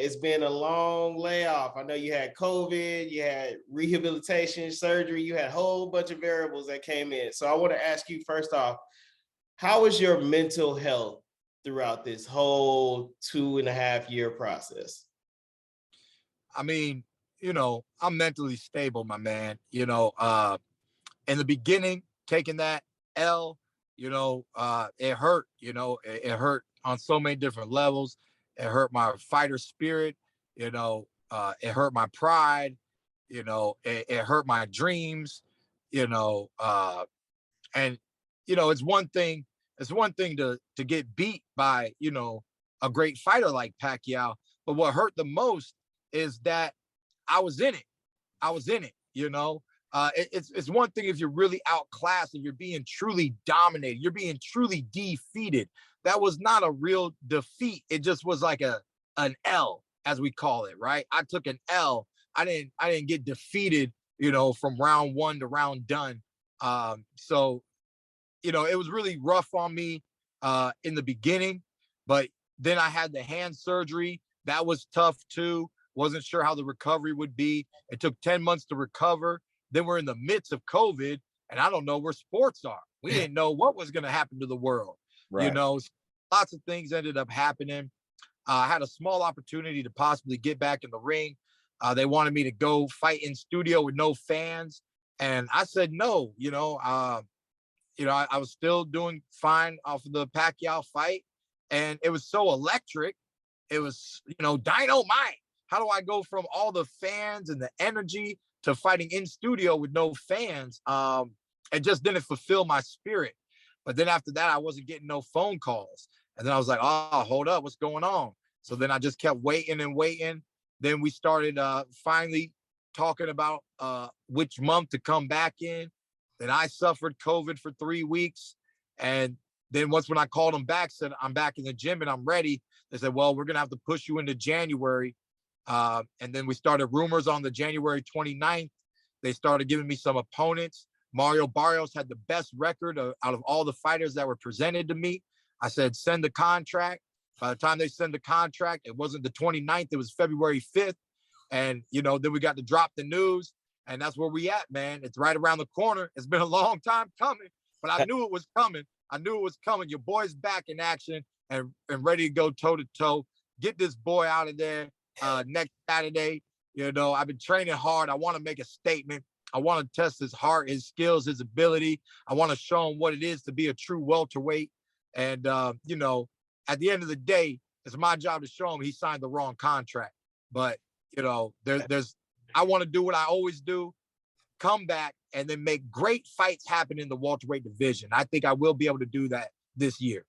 It's been a long layoff. I know you had COVID, you had rehabilitation, surgery, you had a whole bunch of variables that came in. So I want to ask you first off, how is your mental health throughout this whole 2.5 year process? I mean, I'm mentally stable, my man. In the beginning, taking that L, it hurt, it hurt on so many different levels. It hurt my fighter spirit, it hurt my pride, it hurt my dreams, you know, and it's one thing to get beat by, a great fighter like Pacquiao, but what hurt the most is that I was in it. I was in it. It's one thing if you're really outclassed and you're being truly dominated, you're being truly defeated. That was not a real defeat. It just was like an L, as we call it, right? I took an L. I didn't get defeated, from round one to round done. So it was really rough on me in the beginning, but then I had the hand surgery. That was tough too. Wasn't sure how the recovery would be. It took 10 months to recover. Then we're in the midst of COVID, and I don't know where sports are. We didn't know what was going to happen to the world. Right. Lots of things ended up happening. I had a small opportunity to possibly get back in the ring. They wanted me to go fight in studio with no fans, and I said no. I was still doing fine off of the Pacquiao fight, and it was so electric. It was, dynamite. How do I go from all the fans and the energy to fighting in studio with no fans? It just didn't fulfill my spirit. But then after that, I wasn't getting no phone calls. And then I was like, oh, hold up, what's going on? So then I just kept waiting and waiting. Then we started finally talking about which month to come back in. Then I suffered COVID for 3 weeks. And then when I called them back, said, I'm back in the gym and I'm ready. They said, well, we're going to have to push you into January. And then we started rumors on the January 29th. They started giving me some opponents. Mario Barrios had the best record out of all the fighters that were presented to me. I said, send the contract. By the time they send the contract, it wasn't the 29th. It was February 5th. And, then we got to drop the news. And that's where we at, man. It's right around the corner. It's been a long time coming, but I knew it was coming. I knew it was coming. Your boy's back in action and ready to go toe to toe. Get this boy out of there next Saturday. I've been training hard. I want to make a statement. I want to test his heart, his skills, his ability. I want to show him what it is to be a true welterweight. And, at the end of the day, it's my job to show him he signed the wrong contract. But, I want to do what I always do, come back and then make great fights happen in the welterweight division. I think I will be able to do that this year.